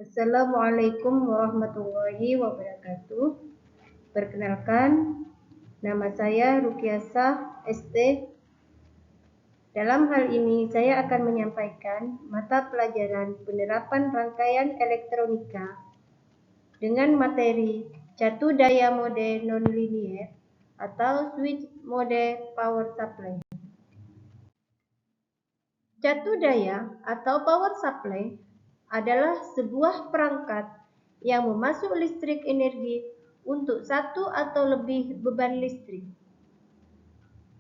Assalamualaikum warahmatullahi wabarakatuh. Perkenalkan, nama saya Rukiasah ST. Dalam hal ini saya akan menyampaikan mata pelajaran penerapan rangkaian elektronika dengan materi catu daya mode nonlinear atau switch mode power supply. Catu daya atau power supply adalah sebuah perangkat yang memasuk listrik energi untuk satu atau lebih beban listrik.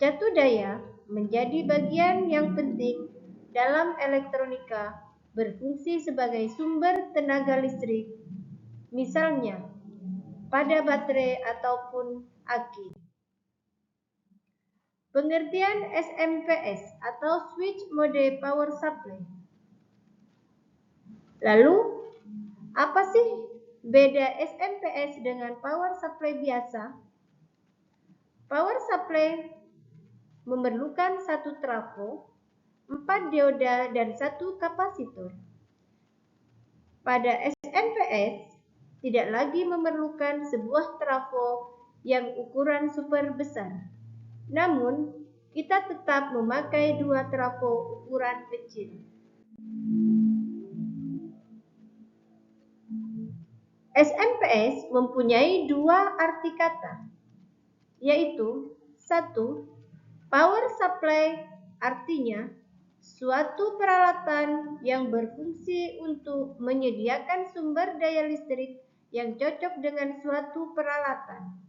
Catu daya menjadi bagian yang penting dalam elektronika, berfungsi sebagai sumber tenaga listrik, misalnya pada baterai ataupun aki. Pengertian SMPS atau switch mode power supply. Lalu, apa sih beda SMPS dengan power supply biasa? Power supply memerlukan satu trafo, 4 dioda, dan satu kapasitor. Pada SMPS, tidak lagi memerlukan sebuah trafo yang ukuran super besar. Namun, kita tetap memakai dua trafo ukuran kecil. SMPS mempunyai dua arti kata, yaitu satu, power supply artinya suatu peralatan yang berfungsi untuk menyediakan sumber daya listrik yang cocok dengan suatu peralatan.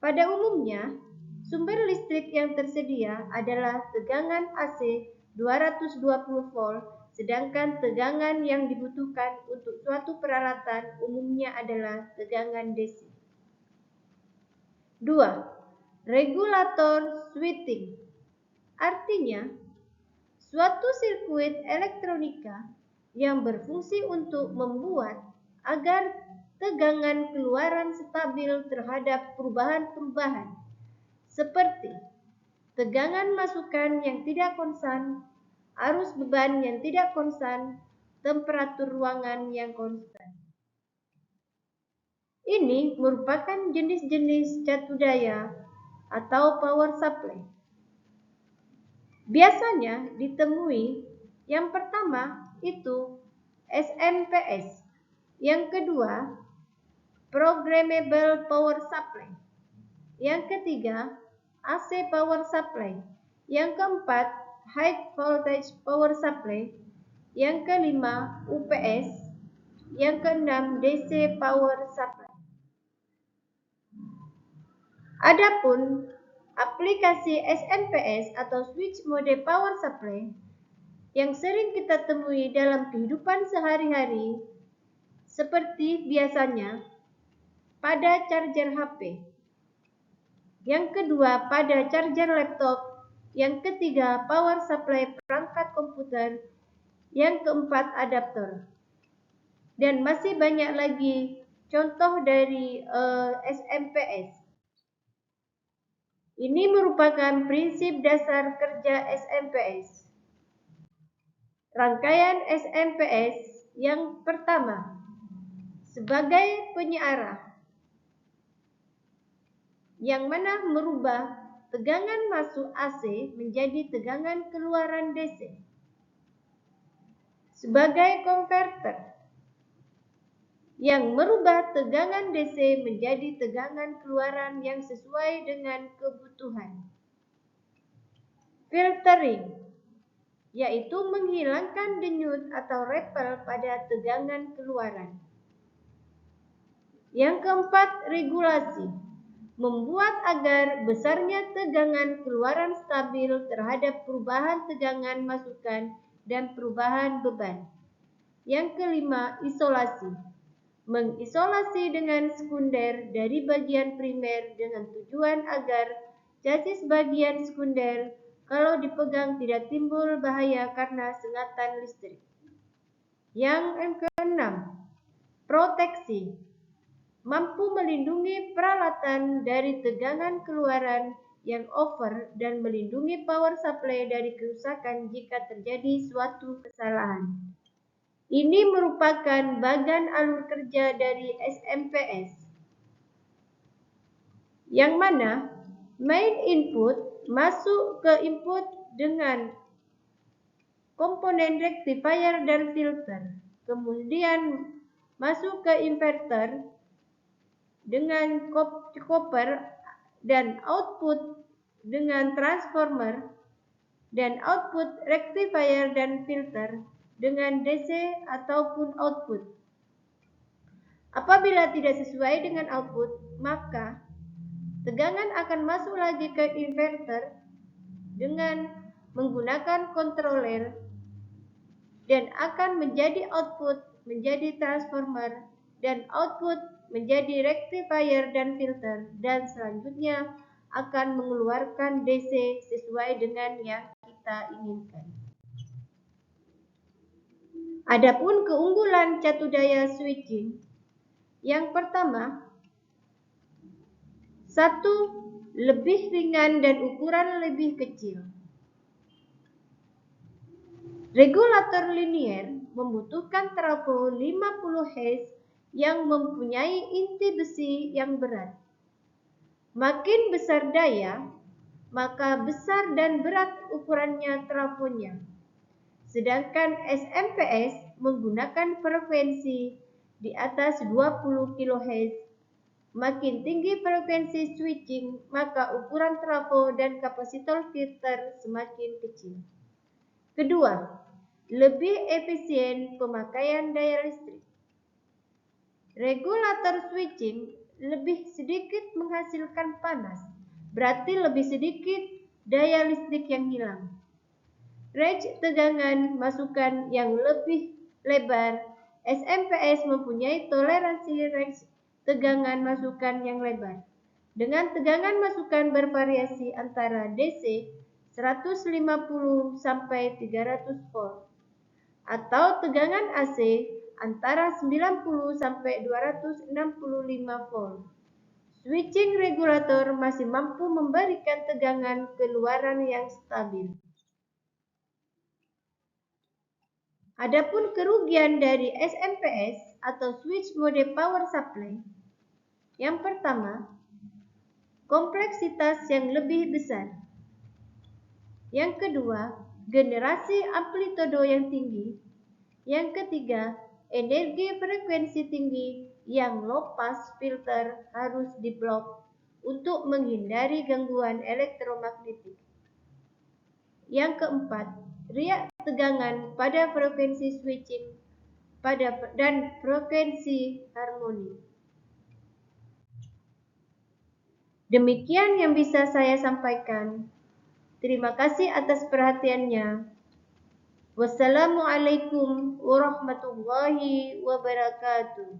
Pada umumnya, sumber listrik yang tersedia adalah tegangan AC 220 volt, sedangkan tegangan yang dibutuhkan untuk suatu peralatan umumnya adalah tegangan DC. 2. Regulator switching artinya suatu sirkuit elektronika yang berfungsi untuk membuat agar tegangan keluaran stabil terhadap perubahan-perubahan seperti tegangan masukan yang tidak konstan, arus beban yang tidak konstan, temperatur ruangan yang konstan. Ini merupakan jenis-jenis catu daya atau power supply. Biasanya ditemui yang pertama itu SMPS, yang kedua Programmable Power Supply, yang ketiga AC Power Supply, yang keempat High Voltage Power Supply, yang kelima UPS, yang keenam DC Power Supply. Adapun aplikasi SMPS atau switch mode power supply yang sering kita temui dalam kehidupan sehari-hari seperti biasanya pada charger HP, yang kedua pada charger laptop, yang ketiga power supply perangkat komputer, yang keempat adaptor, dan masih banyak lagi contoh dari SMPS. Ini merupakan prinsip dasar kerja SMPS. Rangkaian SMPS yang pertama, sebagai penyearah, yang mana merubah tegangan masuk AC menjadi tegangan keluaran DC. Sebagai konverter, yang merubah tegangan DC menjadi tegangan keluaran yang sesuai dengan kebutuhan. Filtering, yaitu menghilangkan denyut atau repel pada tegangan keluaran. Yang keempat, regulasi, membuat agar besarnya tegangan keluaran stabil terhadap perubahan tegangan masukan dan perubahan beban. Yang kelima, isolasi, mengisolasi dengan sekunder dari bagian primer dengan tujuan agar chassis bagian sekunder kalau dipegang tidak timbul bahaya karena sengatan listrik. Yang keenam, proteksi, mampu melindungi peralatan dari tegangan keluaran yang over dan melindungi power supply dari kerusakan jika terjadi suatu kesalahan. Ini merupakan bagan alur kerja dari SMPS, yang mana main input masuk ke input dengan komponen rectifier dan filter, kemudian masuk ke inverter dengan chopper dan output dengan transformer, dan output rectifier dan filter dengan DC ataupun output. Apabila tidak sesuai dengan output, maka tegangan akan masuk lagi ke inverter dengan menggunakan controller dan akan menjadi output menjadi transformer dan output menjadi rectifier dan filter, dan selanjutnya akan mengeluarkan DC sesuai dengan yang kita inginkan. Adapun keunggulan catu daya switching, yang pertama, satu, lebih ringan dan ukuran lebih kecil. Regulator linier membutuhkan trafo 50 Hz yang mempunyai inti besi yang berat. Makin besar daya, maka besar dan berat ukurannya trafonya. Sedangkan SMPS menggunakan frekuensi di atas 20 kHz. Makin tinggi frekuensi switching, maka ukuran trafo dan kapasitor filter semakin kecil. Kedua, lebih efisien pemakaian daya listrik. Regulator switching lebih sedikit menghasilkan panas, berarti lebih sedikit daya listrik yang hilang. Range tegangan masukan yang lebih lebar. SMPS mempunyai toleransi range tegangan masukan yang lebar, dengan tegangan masukan bervariasi antara DC 150 sampai 300 volt atau tegangan AC antara 90 sampai 265 volt. Switching regulator masih mampu memberikan tegangan keluaran yang stabil. Adapun kerugian dari SMPS atau switch mode power supply, yang pertama, kompleksitas yang lebih besar. Yang kedua, generasi amplitudo yang tinggi. Yang ketiga, energi frekuensi tinggi yang low pass filter harus diblok untuk menghindari gangguan elektromagnetik. Yang keempat, riak tegangan pada frekuensi switching dan frekuensi harmoni. Demikian yang bisa saya sampaikan. Terima kasih atas perhatiannya. Wassalamualaikum warahmatullahi wabarakatuh.